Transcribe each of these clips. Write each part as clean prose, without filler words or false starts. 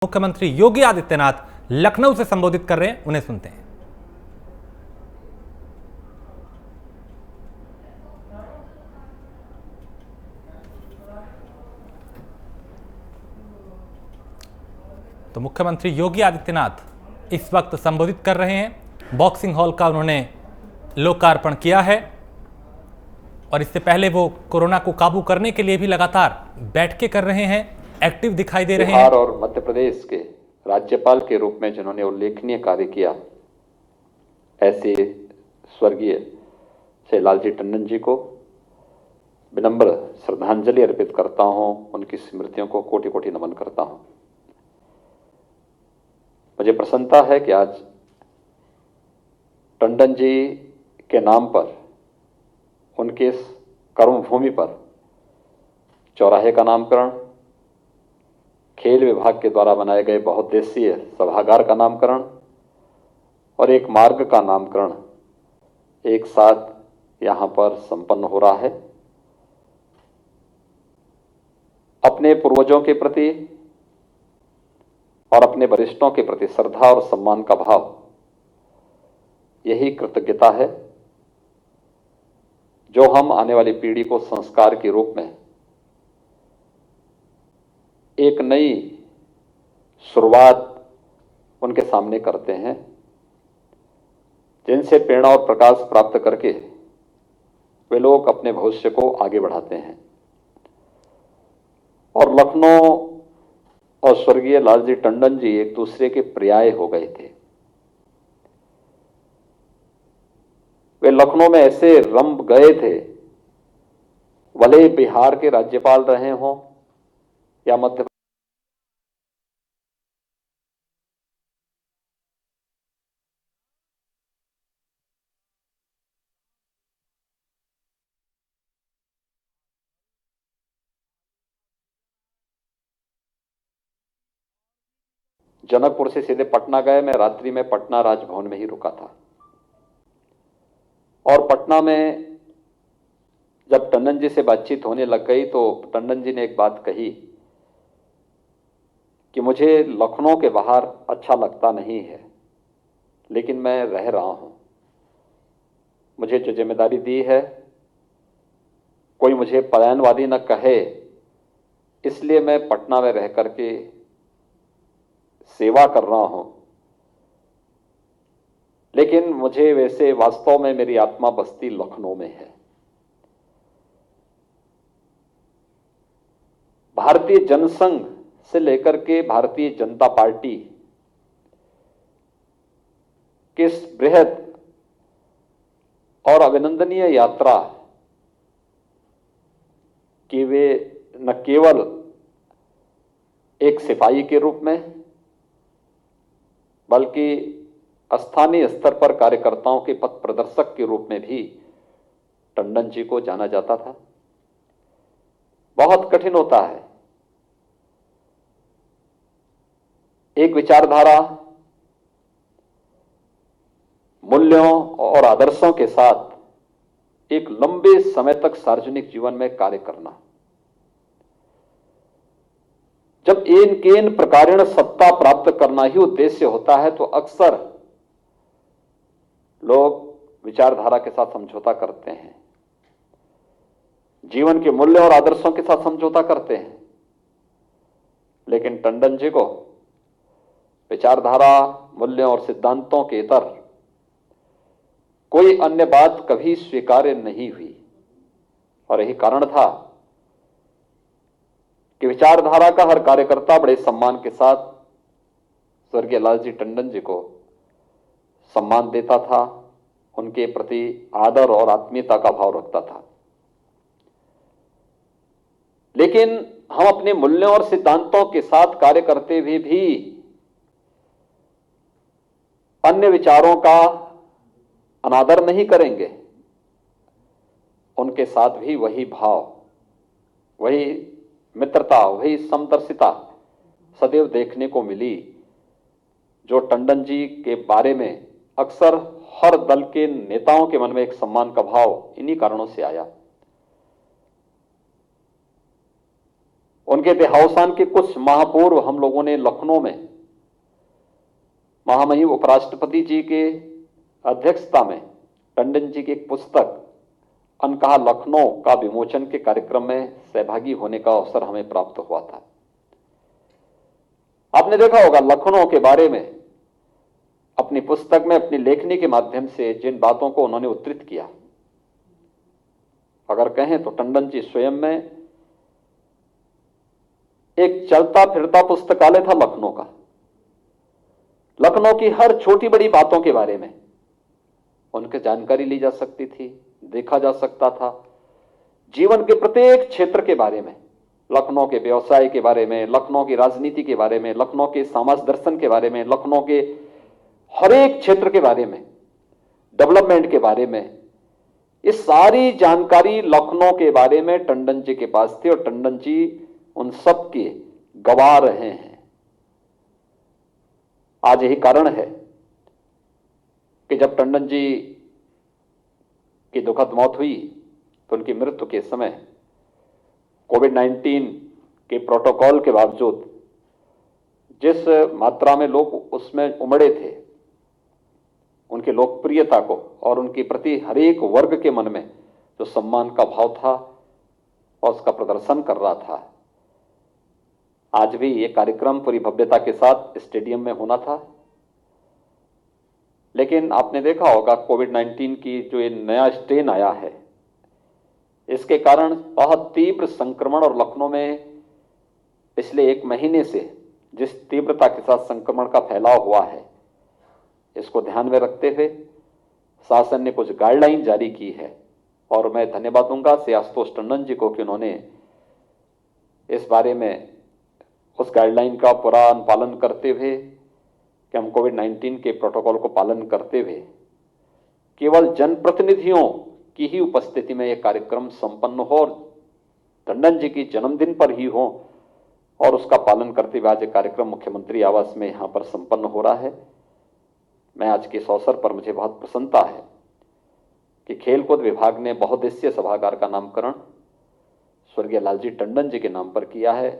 मुख्यमंत्री योगी आदित्यनाथ लखनऊ से संबोधित कर रहे हैं, उन्हें सुनते हैं। तो मुख्यमंत्री योगी आदित्यनाथ इस वक्त संबोधित कर रहे हैं। बॉक्सिंग हॉल का उन्होंने लोकार्पण किया है और इससे पहले वो कोरोना को काबू करने के लिए भी लगातार बैठकें कर रहे हैं, एक्टिव दिखाई दे रहे हैं। बिहार और मध्य प्रदेश के राज्यपाल के रूप में जिन्होंने उल्लेखनीय कार्य किया, ऐसे स्वर्गीय श्री लालजी टंडन जी को विनम्र श्रद्धांजलि अर्पित करता हूं। उनकी स्मृतियों को कोटि कोटि नमन करता हूं। मुझे प्रसन्नता है कि आज टंडन जी के नाम पर, उनके इस कर्मभूमि पर चौराहे का नामकरण, खेल विभाग के द्वारा बनाए गए बहुउद्देशीय सभागार का नामकरण और एक मार्ग का नामकरण एक साथ यहां पर संपन्न हो रहा है। अपने पूर्वजों के प्रति और अपने वरिष्ठों के प्रति श्रद्धा और सम्मान का भाव, यही कृतज्ञता है जो हम आने वाली पीढ़ी को संस्कार के रूप में एक नई शुरुआत उनके सामने करते हैं, जिनसे प्रेरणा और प्रकाश प्राप्त करके वे लोग अपने भविष्य को आगे बढ़ाते हैं। और लखनऊ और स्वर्गीय लालजी टंडन जी एक दूसरे के पर्याय हो गए थे। वे लखनऊ में ऐसे रम गए थे, भले बिहार के राज्यपाल रहे हों या मध्य जनकपुर से सीधे पटना गए। मैं रात्रि में पटना राजभवन में ही रुका था और पटना में जब टंडन जी से बातचीत होने लग गई तो टंडन जी ने एक बात कही कि मुझे लखनऊ के बाहर अच्छा लगता नहीं है, लेकिन मैं रह रहा हूं। मुझे जो जिम्मेदारी दी है, कोई मुझे पलायनवादी न कहे, इसलिए मैं पटना में रह करके सेवा कर रहा हूं। लेकिन मुझे वैसे वास्तव में मेरी आत्मा बसती लखनऊ में है। भारतीय जनसंघ से लेकर के भारतीय जनता पार्टी की इस बृहद और अभिनंदनीय यात्रा कि वे न केवल एक सिपाही के रूप में बल्कि स्थानीय स्तर पर कार्यकर्ताओं के पथ प्रदर्शक के रूप में भी टंडन जी को जाना जाता था। बहुत कठिन होता है एक विचारधारा, मूल्यों और आदर्शों के साथ एक लंबे समय तक सार्वजनिक जीवन में कार्य करना। जब एन प्रकारेण सत्ता प्राप्त करना ही उद्देश्य होता है तो अक्सर लोग विचारधारा के साथ समझौता करते हैं, जीवन के मूल्य और आदर्शों के साथ समझौता करते हैं। लेकिन टंडन जी को विचारधारा, मूल्यों और सिद्धांतों के इतर कोई अन्य बात कभी स्वीकार्य नहीं हुई और यही कारण था कि विचारधारा का हर कार्यकर्ता बड़े सम्मान के साथ स्वर्गीय लालजी टंडन जी को सम्मान देता था, उनके प्रति आदर और आत्मीयता का भाव रखता था। लेकिन हम अपने मूल्यों और सिद्धांतों के साथ कार्य करते हुए भी अन्य विचारों का अनादर नहीं करेंगे। उनके साथ भी वही भाव, वही मित्रता, वही समदर्शिता सदैव देखने को मिली जो टंडन जी के बारे में अक्सर हर दल के नेताओं के मन में एक सम्मान का भाव इन्हीं कारणों से आया। उनके देहावसान के कुछ माह पूर्व हम लोगों ने लखनऊ में महामहिम उपराष्ट्रपति जी के अध्यक्षता में टंडन जी की एक पुस्तक अनकहा लखनऊ का विमोचन के कार्यक्रम में सहभागी होने का अवसर हमें प्राप्त हुआ था। आपने देखा होगा लखनऊ के बारे में अपनी पुस्तक में अपनी लेखनी के माध्यम से जिन बातों को उन्होंने उद्धृत किया, अगर कहें तो टंडन जी स्वयं में एक चलता फिरता पुस्तकालय था लखनऊ का। लखनऊ की हर छोटी बड़ी बातों के बारे में उनकी जानकारी ली जा सकती थी, देखा जा सकता था। जीवन के प्रत्येक क्षेत्र के बारे में, लखनऊ के व्यवसाय के बारे में, लखनऊ की राजनीति के बारे में, लखनऊ के समाज दर्शन के बारे में, लखनऊ के हर एक क्षेत्र के बारे में, डेवलपमेंट के बारे में, ये सारी जानकारी लखनऊ के बारे में टंडन जी के पास थी और टंडन जी उन सब के गवाह रहे हैं। आज यही कारण है कि जब टंडन जी की दुखद मौत हुई तो उनकी मृत्यु के समय कोविड-19 के प्रोटोकॉल के बावजूद जिस मात्रा में लोग उसमें उमड़े थे, उनकी लोकप्रियता को और उनके प्रति हर एक वर्ग के मन में जो सम्मान का भाव था और उसका प्रदर्शन कर रहा था, आज भी ये कार्यक्रम पूरी भव्यता के साथ स्टेडियम में होना था। लेकिन आपने देखा होगा कोविड-19 की जो ये नया स्ट्रेन आया है, इसके कारण बहुत तीव्र संक्रमण और लखनऊ में पिछले 1 महीने से जिस तीव्रता के साथ संक्रमण का फैलाव हुआ है, इसको ध्यान में रखते हुए शासन ने कुछ गाइडलाइन जारी की है और मैं धन्यवाद दूंगा श्री आशुतोष टंडन जी को कि उन्होंने इस बारे में उस गाइडलाइन का पूरा अनुपालन करते हुए कि हम कोविड-19 के प्रोटोकॉल को पालन करते हुए केवल जनप्रतिनिधियों की ही उपस्थिति में यह कार्यक्रम संपन्न हो और टंडन जी की जन्मदिन पर ही हो और उसका पालन करते हुए आज यह कार्यक्रम मुख्यमंत्री आवास में यहाँ पर संपन्न हो रहा है। मैं आज के इस अवसर पर मुझे बहुत प्रसन्नता है कि खेलकूद विभाग ने बहुउद्देशीय सभागार का नामकरण स्वर्गीय लालजी टंडन जी के नाम पर किया है।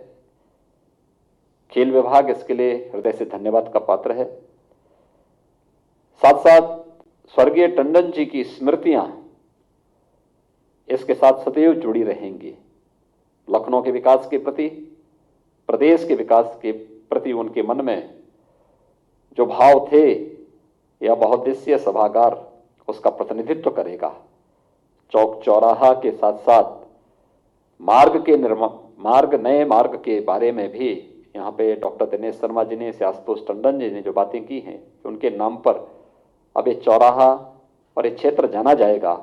खेल विभाग इसके लिए हृदय से धन्यवाद का पात्र है। साथ साथ स्वर्गीय टंडन जी की स्मृतियां इसके साथ सदैव जुड़ी रहेंगी। लखनऊ के विकास के प्रति, प्रदेश के विकास के प्रति उनके मन में जो भाव थे, यह बहुउद्देशीय सभागार उसका प्रतिनिधित्व करेगा। चौक चौराहा के साथ साथ नए मार्ग के बारे में भी यहाँ पे डॉक्टर दिनेश शर्मा जी ने, आशुतोष टंडन जी ने जो बातें की हैं कि उनके नाम पर अब ये चौराहा और ये क्षेत्र जाना जाएगा।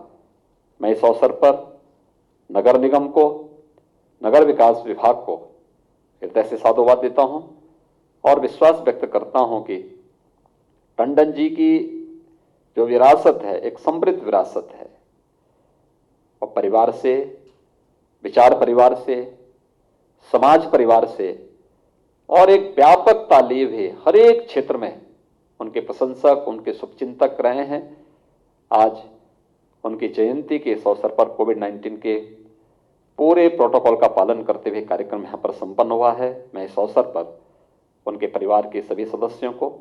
मैं इस अवसर पर नगर निगम को, नगर विकास विभाग को हृदय से साधुवाद देता हूँ और विश्वास व्यक्त करता हूँ कि टंडन जी की जो विरासत है, एक समृद्ध विरासत है और परिवार से, विचार परिवार से, समाज परिवार से और एक व्यापक तालीम है, हर एक क्षेत्र में उनके प्रशंसक, उनके शुभचिंतक रहे हैं। आज उनकी जयंती के इस अवसर पर कोविड-19 के पूरे प्रोटोकॉल का पालन करते हुए कार्यक्रम यहाँ पर संपन्न हुआ है। मैं इस अवसर पर उनके परिवार के सभी सदस्यों को,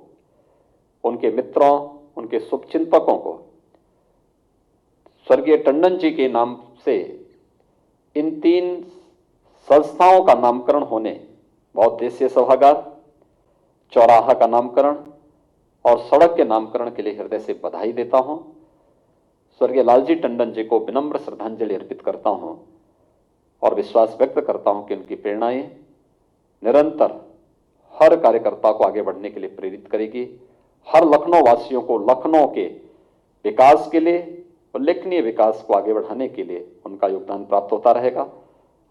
उनके मित्रों, उनके शुभचिंतकों को स्वर्गीय टंडन जी के नाम से इन 3 संस्थाओं का नामकरण होने, बहुउद्देशीय सभागार, चौराहा का नामकरण और सड़क के नामकरण के लिए हृदय से बधाई देता हूं। स्वर्गीय लालजी टंडन जी को विनम्र श्रद्धांजलि अर्पित करता हूं और विश्वास व्यक्त करता हूं कि उनकी प्रेरणाएं निरंतर हर कार्यकर्ता को आगे बढ़ने के लिए प्रेरित करेगी। हर लखनऊ वासियों को लखनऊ के विकास के लिए, उल्लेखनीय विकास को आगे बढ़ाने के लिए उनका योगदान प्राप्त होता रहेगा।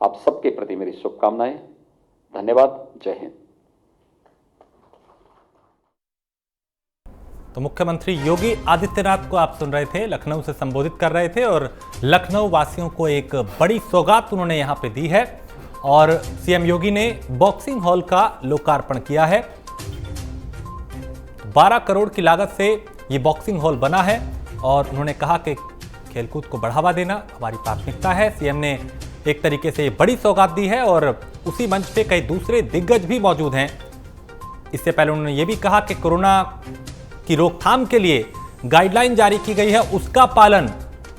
आप सबके प्रति मेरी शुभकामनाएं। धन्यवाद। जय हिंद। तो मुख्यमंत्री योगी आदित्यनाथ को आप सुन रहे थे, लखनऊ से संबोधित कर रहे थे और लखनऊ वासियों को एक बड़ी सौगात उन्होंने यहां पे दी है और सीएम योगी ने बॉक्सिंग हॉल का लोकार्पण किया है। 12 करोड़ की लागत से ये बॉक्सिंग हॉल बना है और उन्होंने कहा कि खेलकूद को बढ़ावा देना हमारी प्राथमिकता है। सीएम ने एक तरीके से बड़ी सौगात दी है और उसी मंच पे कई दूसरे दिग्गज भी मौजूद हैं। इससे पहले उन्होंने ये भी कहा कि कोरोना की रोकथाम के लिए गाइडलाइन जारी की गई है, उसका पालन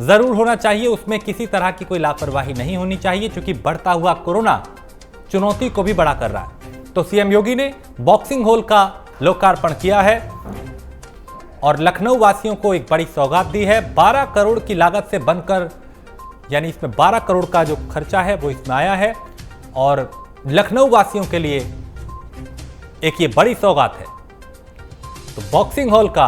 जरूर होना चाहिए, उसमें किसी तरह की कोई लापरवाही नहीं होनी चाहिए, क्योंकि बढ़ता हुआ कोरोना चुनौती को भी बड़ा कर रहा है। तो सीएम योगी ने बॉक्सिंग हॉल का लोकार्पण किया है और लखनऊ वासियों को एक बड़ी सौगात दी है। 12 करोड़ की लागत से बनकर, यानी इसमें 12 करोड़ का जो खर्चा है वो इसमें आया है और लखनऊ वासियों के लिए एक ये बड़ी सौगात है। तो बॉक्सिंग हॉल का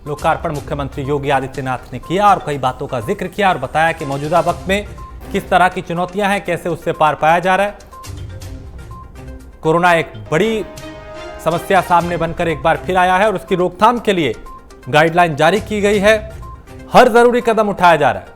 लोकार्पण मुख्यमंत्री योगी आदित्यनाथ ने किया और कई बातों का जिक्र किया और बताया कि मौजूदा वक्त में किस तरह की चुनौतियां हैं, कैसे उससे पार पाया जा रहा है। कोरोना एक बड़ी समस्या सामने बनकर एक बार फिर आया है और उसकी रोकथाम के लिए गाइडलाइन जारी की गई है, हर जरूरी कदम उठाया जा रहा है।